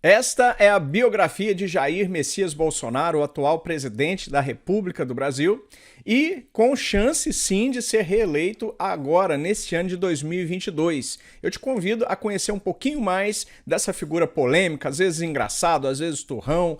Esta é a biografia de Jair Messias Bolsonaro, o atual presidente da República do Brasil, e com chance sim de ser reeleito agora, neste ano de 2022. Eu te convido a conhecer um pouquinho mais dessa figura polêmica, às vezes engraçado, às vezes turrão,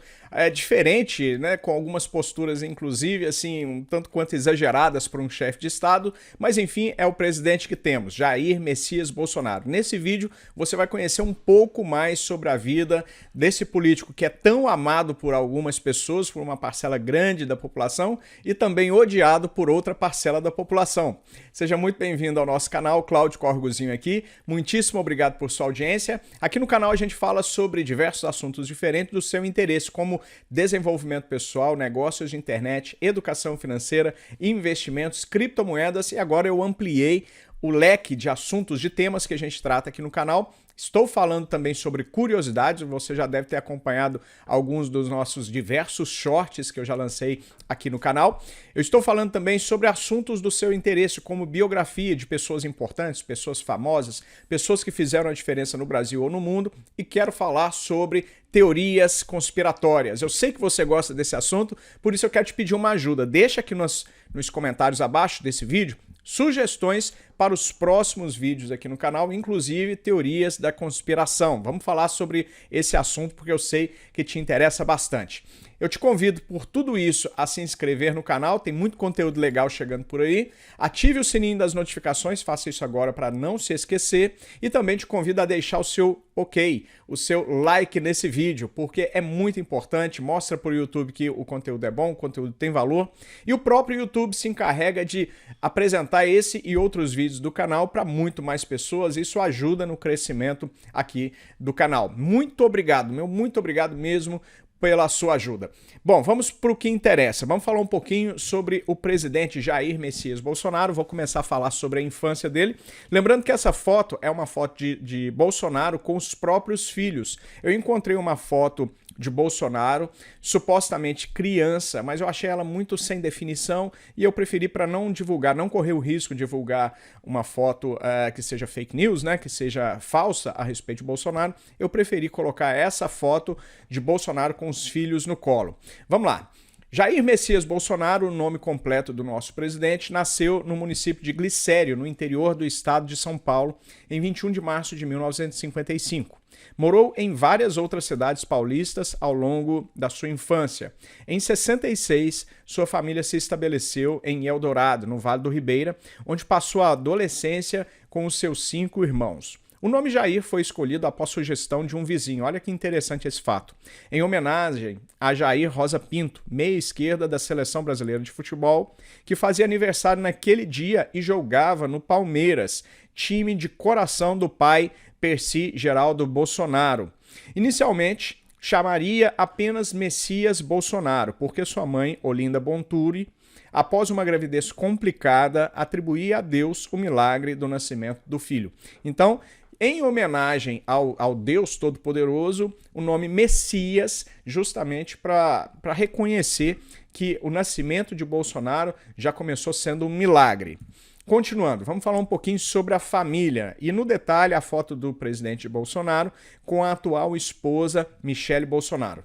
diferente, né, com algumas posturas inclusive assim, um tanto quanto exageradas para um chefe de Estado, mas enfim, é o presidente que temos, Jair Messias Bolsonaro. Nesse vídeo você vai conhecer um pouco mais sobre a vida desse político que é tão amado por algumas pessoas, por uma parcela grande da população e também odiado por outra parcela da população. Seja muito bem-vindo ao nosso canal, Cláudio Corgozinho aqui, muitíssimo obrigado por sua audiência. Aqui no canal a gente fala sobre diversos assuntos diferentes do seu interesse, como desenvolvimento pessoal, negócios de internet, educação financeira, investimentos, criptomoedas, e agora eu ampliei o leque de assuntos, de temas que a gente trata aqui no canal. Estou falando também sobre curiosidades, você já deve ter acompanhado alguns dos nossos diversos shorts que eu já lancei aqui no canal. Eu estou falando também sobre assuntos do seu interesse, como biografia de pessoas importantes, pessoas famosas, pessoas que fizeram a diferença no Brasil ou no mundo, e quero falar sobre teorias conspiratórias. Eu sei que você gosta desse assunto, por isso eu quero te pedir uma ajuda. Deixa aqui nos comentários abaixo desse vídeo sugestões para os próximos vídeos aqui no canal, inclusive teorias da conspiração. Vamos falar sobre esse assunto porque eu sei que te interessa bastante. Eu te convido por tudo isso a se inscrever no canal, tem muito conteúdo legal chegando por aí. Ative o sininho das notificações, faça isso agora para não se esquecer. E também te convido a deixar o seu ok, o seu like nesse vídeo, porque é muito importante, mostra para o YouTube que o conteúdo é bom, o conteúdo tem valor. E o próprio YouTube se encarrega de apresentar esse e outros vídeos do canal para muito mais pessoas. Isso ajuda no crescimento aqui do canal. Muito obrigado, muito obrigado mesmo pela sua ajuda. Bom, vamos para o que interessa. Vamos falar um pouquinho sobre o presidente Jair Messias Bolsonaro. Vou começar a falar sobre a infância dele. Lembrando que essa foto é uma foto de Bolsonaro com os próprios filhos. Eu encontrei uma foto de Bolsonaro, supostamente criança, mas eu achei ela muito sem definição e eu preferi, para não divulgar, não correr o risco de divulgar uma foto que seja fake news, né, que seja falsa a respeito de Bolsonaro, eu preferi colocar essa foto de Bolsonaro com os filhos no colo. Vamos lá. Jair Messias Bolsonaro, o nome completo do nosso presidente, nasceu no município de Glicério, no interior do estado de São Paulo, em 21 de março de 1955. Morou em várias outras cidades paulistas ao longo da sua infância. Em 66, sua família se estabeleceu em Eldorado, no Vale do Ribeira, onde passou a adolescência com os seus 5 irmãos. O nome Jair foi escolhido após sugestão de um vizinho. Olha que interessante esse fato. Em homenagem a Jair Rosa Pinto, meia esquerda da Seleção Brasileira de Futebol, que fazia aniversário naquele dia e jogava no Palmeiras, time de coração do pai Percy Geraldo Bolsonaro. Inicialmente, chamaria apenas Messias Bolsonaro, porque sua mãe, Olinda Bonturi, após uma gravidez complicada, atribuía a Deus o milagre do nascimento do filho. Então, em homenagem ao Deus Todo-Poderoso, o nome Messias, justamente para reconhecer que o nascimento de Bolsonaro já começou sendo um milagre. Continuando, vamos falar um pouquinho sobre a família e, no detalhe, a foto do presidente Bolsonaro com a atual esposa Michele Bolsonaro.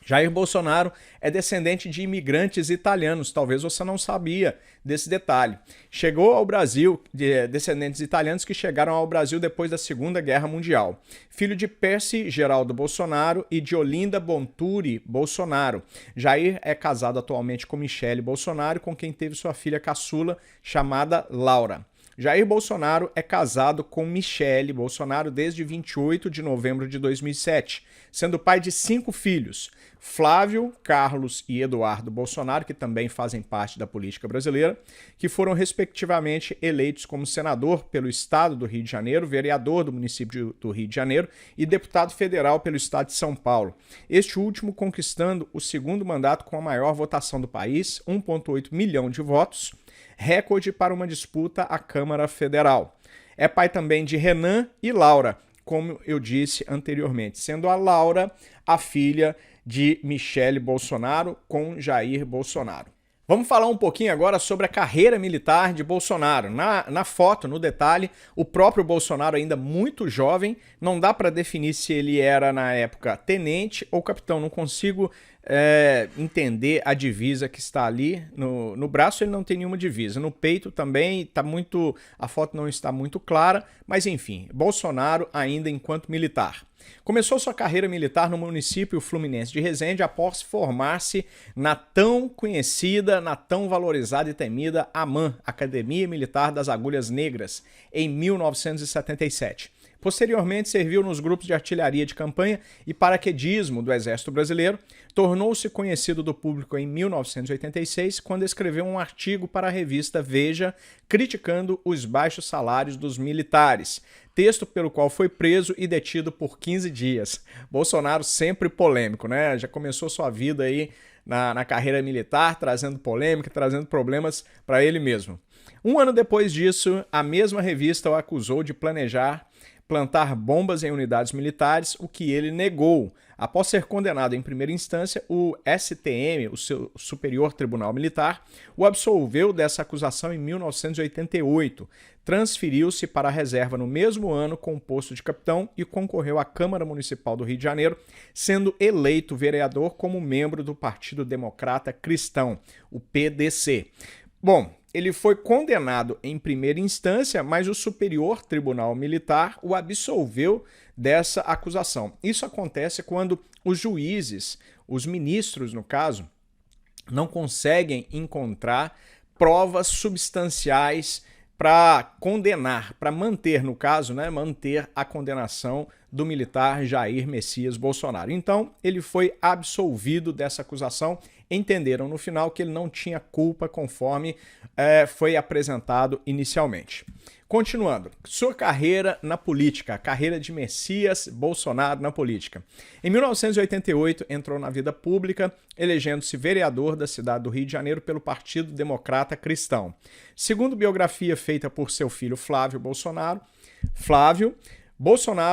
Jair Bolsonaro é descendente de imigrantes italianos, talvez você não sabia desse detalhe. Chegou ao Brasil, descendentes italianos que chegaram ao Brasil depois da Segunda Guerra Mundial. Filho de Percy Geraldo Bolsonaro e de Olinda Bonturi Bolsonaro. Jair é casado atualmente com Michele Bolsonaro, com quem teve sua filha caçula, chamada Laura. Jair Bolsonaro é casado com Michele Bolsonaro desde 28 de novembro de 2007, sendo pai de 5 filhos, Flávio, Carlos e Eduardo Bolsonaro, que também fazem parte da política brasileira, que foram respectivamente eleitos como senador pelo estado do Rio de Janeiro, vereador do município do Rio de Janeiro e deputado federal pelo estado de São Paulo. Este último conquistando o segundo mandato com a maior votação do país, 1,8 milhão de votos, recorde para uma disputa à Câmara Federal. É pai também de Renan e Laura, como eu disse anteriormente, sendo a Laura a filha de Michele Bolsonaro com Jair Bolsonaro. Vamos falar um pouquinho agora sobre a carreira militar de Bolsonaro. Na foto, no detalhe, o próprio Bolsonaro ainda muito jovem, não dá para definir se ele era na época tenente ou capitão, não consigo entender a divisa que está ali. No braço ele não tem nenhuma divisa, no peito também a foto não está muito clara, mas enfim, Bolsonaro ainda enquanto militar. Começou sua carreira militar no município fluminense de Resende após formar-se na tão conhecida, na tão valorizada e temida AMAN, Academia Militar das Agulhas Negras, em 1977. Posteriormente, serviu nos grupos de artilharia de campanha e paraquedismo do Exército Brasileiro. Tornou-se conhecido do público em 1986, quando escreveu um artigo para a revista Veja, criticando os baixos salários dos militares. Texto pelo qual foi preso e detido por 15 dias. Bolsonaro sempre polêmico, né? Já começou sua vida aí na carreira militar, trazendo polêmica, trazendo problemas para ele mesmo. Um ano depois disso, a mesma revista o acusou de plantar bombas em unidades militares, o que ele negou. Após ser condenado em primeira instância, o STM, o seu Superior Tribunal Militar, o absolveu dessa acusação em 1988. Transferiu-se para a reserva no mesmo ano com o posto de capitão e concorreu à Câmara Municipal do Rio de Janeiro, sendo eleito vereador como membro do Partido Democrata Cristão, o PDC. Bom, ele foi condenado em primeira instância, mas o Superior Tribunal Militar o absolveu dessa acusação. Isso acontece quando os juízes, os ministros no caso, não conseguem encontrar provas substanciais para condenar, para manter, no caso, né, manter a condenação do militar Jair Messias Bolsonaro. Então, ele foi absolvido dessa acusação. Entenderam no final que ele não tinha culpa conforme foi apresentado inicialmente. Continuando, sua carreira na política, a carreira de Messias Bolsonaro na política. Em 1988, entrou na vida pública, elegendo-se vereador da cidade do Rio de Janeiro pelo Partido Democrata Cristão. Segundo biografia feita por seu filho Flávio Bolsonaro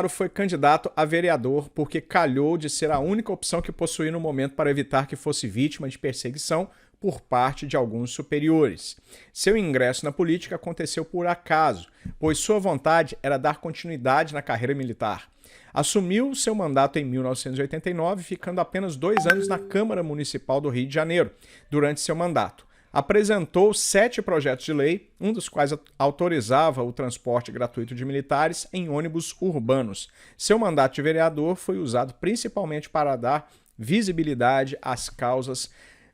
foi candidato a vereador porque calhou de ser a única opção que possuía no momento para evitar que fosse vítima de perseguição por parte de alguns superiores. Seu ingresso na política aconteceu por acaso, pois sua vontade era dar continuidade na carreira militar. Assumiu seu mandato em 1989, ficando apenas 2 anos na Câmara Municipal do Rio de Janeiro, durante seu mandato. Apresentou 7 projetos de lei, um dos quais autorizava o transporte gratuito de militares em ônibus urbanos. Seu mandato de vereador foi usado principalmente para dar visibilidade às causas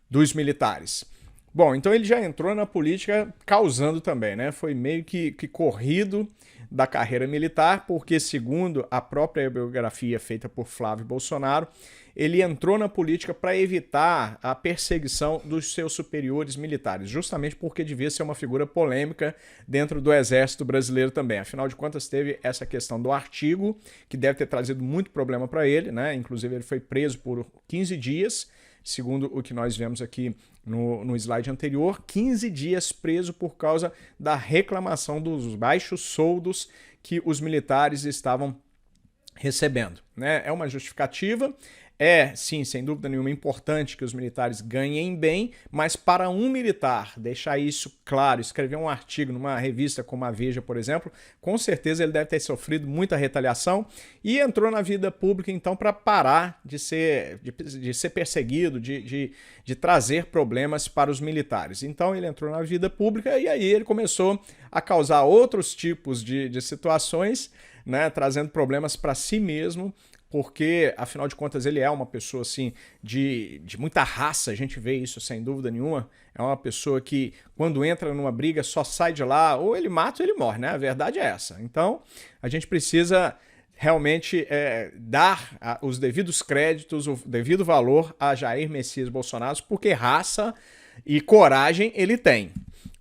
dos militares. Bom, então ele já entrou na política causando também, né? Foi meio que corrido da carreira militar, porque segundo a própria biografia feita por Flávio Bolsonaro, ele entrou na política para evitar a perseguição dos seus superiores militares, justamente porque devia ser uma figura polêmica dentro do Exército Brasileiro também. Afinal de contas, teve essa questão do artigo, que deve ter trazido muito problema para ele, né? Inclusive, ele foi preso por 15 dias, segundo o que nós vemos aqui no slide anterior, 15 dias preso por causa da reclamação dos baixos soldos que os militares estavam recebendo, né? É uma justificativa. É, sim, sem dúvida nenhuma, importante que os militares ganhem bem, mas para um militar deixar isso claro, escrever um artigo numa revista como a Veja, por exemplo, com certeza ele deve ter sofrido muita retaliação e entrou na vida pública, então, para parar de ser perseguido, de trazer problemas para os militares. Então, ele entrou na vida pública e aí ele começou a causar outros tipos de situações, né, trazendo problemas para si mesmo, porque, afinal de contas, ele é uma pessoa assim de muita raça, a gente vê isso sem dúvida nenhuma. É uma pessoa que, quando entra numa briga, só sai de lá, ou ele mata ou ele morre, né? A verdade é essa. Então, a gente precisa realmente dar os devidos créditos, o devido valor a Jair Messias Bolsonaro, porque raça e coragem ele tem.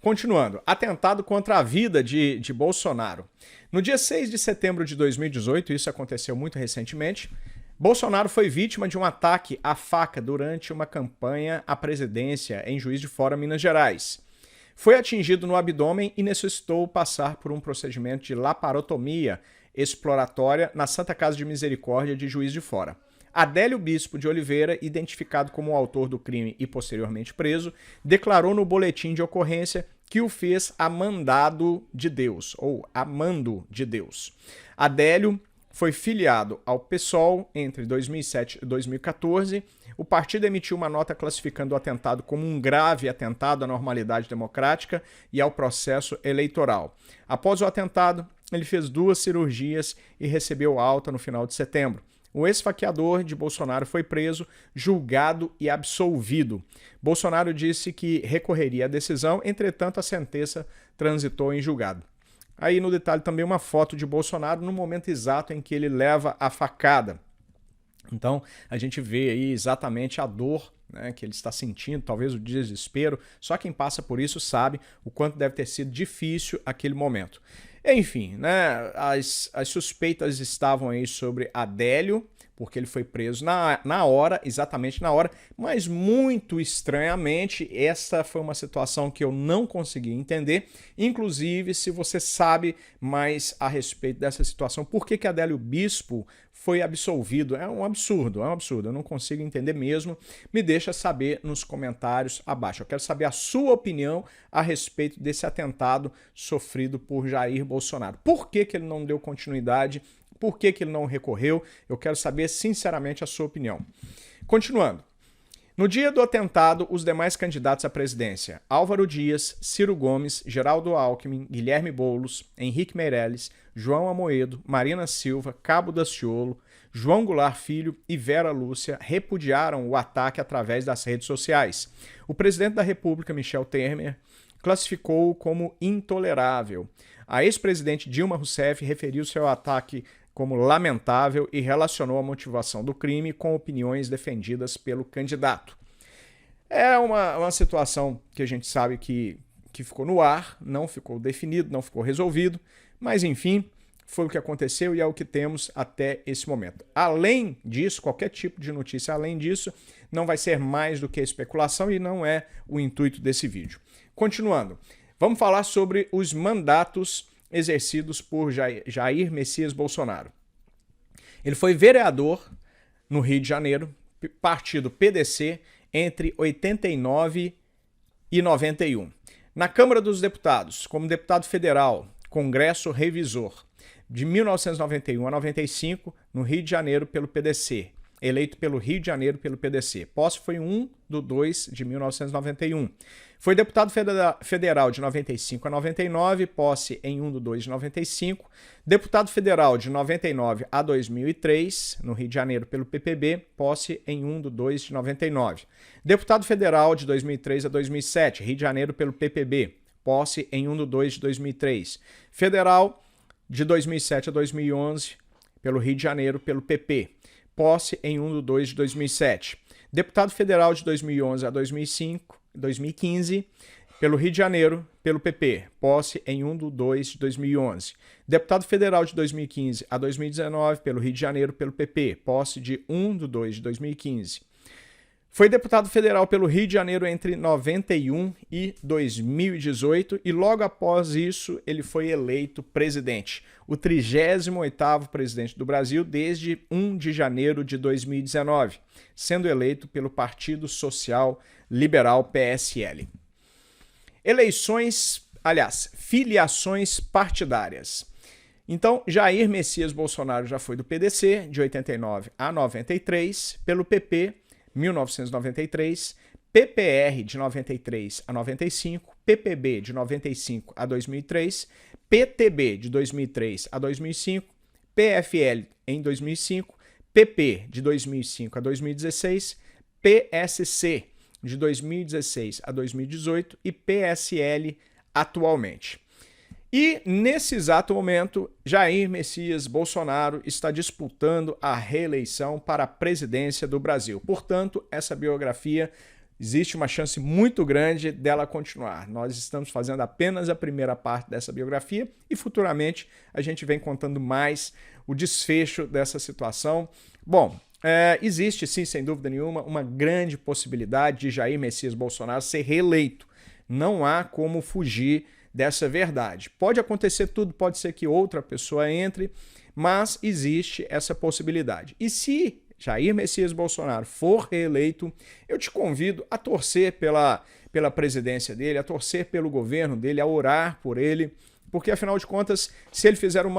Continuando, atentado contra a vida de Bolsonaro. No dia 6 de setembro de 2018, isso aconteceu muito recentemente, Bolsonaro foi vítima de um ataque à faca durante uma campanha à presidência em Juiz de Fora, Minas Gerais. Foi atingido no abdômen e necessitou passar por um procedimento de laparotomia exploratória na Santa Casa de Misericórdia de Juiz de Fora. Adélio Bispo de Oliveira, identificado como o autor do crime e posteriormente preso, declarou no boletim de ocorrência que o fez a mandado de Deus, ou a mando de Deus. Adélio foi filiado ao PSOL entre 2007 e 2014. O partido emitiu uma nota classificando o atentado como um grave atentado à normalidade democrática e ao processo eleitoral. Após o atentado, ele fez 2 cirurgias e recebeu alta no final de setembro. O ex-faqueador de Bolsonaro foi preso, julgado e absolvido. Bolsonaro disse que recorreria à decisão, entretanto a sentença transitou em julgado. Aí no detalhe também uma foto de Bolsonaro no momento exato em que ele leva a facada. Então a gente vê aí exatamente a dor, né, que ele está sentindo, talvez o desespero. Só quem passa por isso sabe o quanto deve ter sido difícil aquele momento. Enfim, né, as suspeitas estavam aí sobre Adélio, porque ele foi preso na hora, exatamente na hora, mas muito estranhamente, essa foi uma situação que eu não consegui entender. Inclusive, se você sabe mais a respeito dessa situação, por que Adélio Bispo foi absolvido? É um absurdo, eu não consigo entender mesmo. Me deixa saber nos comentários abaixo. Eu quero saber a sua opinião a respeito desse atentado sofrido por Jair Bolsonaro. Por que ele não deu continuidade? Por que ele não recorreu? Eu quero saber sinceramente a sua opinião. Continuando. No dia do atentado, os demais candidatos à presidência, Álvaro Dias, Ciro Gomes, Geraldo Alckmin, Guilherme Boulos, Henrique Meirelles, João Amoedo, Marina Silva, Cabo Daciolo, João Goulart Filho e Vera Lúcia repudiaram o ataque através das redes sociais. O presidente da República, Michel Temer, classificou-o como intolerável. A ex-presidente Dilma Rousseff referiu seu ataque como lamentável e relacionou a motivação do crime com opiniões defendidas pelo candidato. É uma situação que a gente sabe que ficou no ar, não ficou definido, não ficou resolvido, mas enfim, foi o que aconteceu e é o que temos até esse momento. Além disso, qualquer tipo de notícia além disso não vai ser mais do que especulação e não é o intuito desse vídeo. Continuando, vamos falar sobre os mandatos exercidos por Jair Messias Bolsonaro. Ele foi vereador no Rio de Janeiro, partido PDC, entre 89 e 91. Na Câmara dos Deputados, como deputado federal, Congresso Revisor, de 1991 a 95, no Rio de Janeiro pelo PDC, eleito pelo Rio de Janeiro pelo PDC. Posse foi 1/2 de 1991. Foi deputado federal de 95 a 99, posse em 1/2 de 95. Deputado federal de 99 a 2003, no Rio de Janeiro pelo PPB, posse em 1/2 de 99. Deputado federal de 2003 a 2007, Rio de Janeiro pelo PPB, posse em 1/2 de 2003. Federal de 2007 a 2011, pelo Rio de Janeiro pelo PP, posse em 1/2 de 2007. Deputado federal de 2011 a 2015, pelo Rio de Janeiro, pelo PP, posse em 1/2 de 2011. Deputado federal de 2015 a 2019, pelo Rio de Janeiro, pelo PP, posse de 1/2 de 2015. Foi deputado federal pelo Rio de Janeiro entre 91 e 2018 e logo após isso ele foi eleito presidente, o 38º presidente do Brasil desde 1 de janeiro de 2019, sendo eleito pelo Partido Social Liberal PSL. Filiações partidárias. Então, Jair Messias Bolsonaro já foi do PDC, de 89 a 93, pelo PP, 1993, PPR de 93 a 95, PPB de 95 a 2003, PTB de 2003 a 2005, PFL em 2005, PP de 2005 a 2016, PSC de 2016 a 2018 e PSL atualmente. E, nesse exato momento, Jair Messias Bolsonaro está disputando a reeleição para a presidência do Brasil. Portanto, essa biografia, existe uma chance muito grande dela continuar. Nós estamos fazendo apenas a primeira parte dessa biografia e, futuramente, a gente vem contando mais o desfecho dessa situação. Bom, existe, sim, sem dúvida nenhuma, uma grande possibilidade de Jair Messias Bolsonaro ser reeleito. Não há como fugir dessa verdade. Pode acontecer tudo, pode ser que outra pessoa entre, mas existe essa possibilidade. E se Jair Messias Bolsonaro for reeleito, eu te convido a torcer pela presidência dele, a torcer pelo governo dele, a orar por ele, porque afinal de contas, se ele fizer um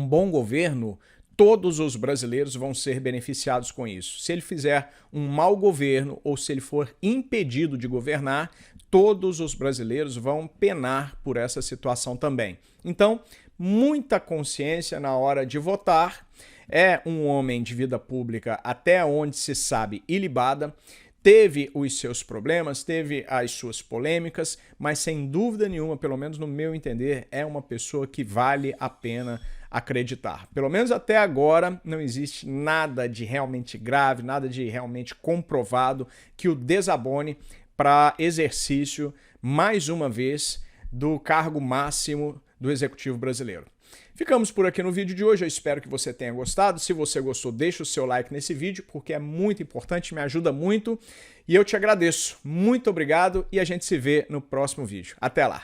bom governo, todos os brasileiros vão ser beneficiados com isso. Se ele fizer um mau governo ou se ele for impedido de governar, todos os brasileiros vão penar por essa situação também. Então, muita consciência na hora de votar. É um homem de vida pública até onde se sabe ilibada, teve os seus problemas, teve as suas polêmicas, mas sem dúvida nenhuma, pelo menos no meu entender, é uma pessoa que vale a pena acreditar. Pelo menos até agora não existe nada de realmente grave, nada de realmente comprovado que o desabone para exercício, mais uma vez, do cargo máximo do Executivo brasileiro. Ficamos por aqui no vídeo de hoje, eu espero que você tenha gostado. Se você gostou, deixa o seu like nesse vídeo, porque é muito importante, me ajuda muito. E eu te agradeço. Muito obrigado e a gente se vê no próximo vídeo. Até lá!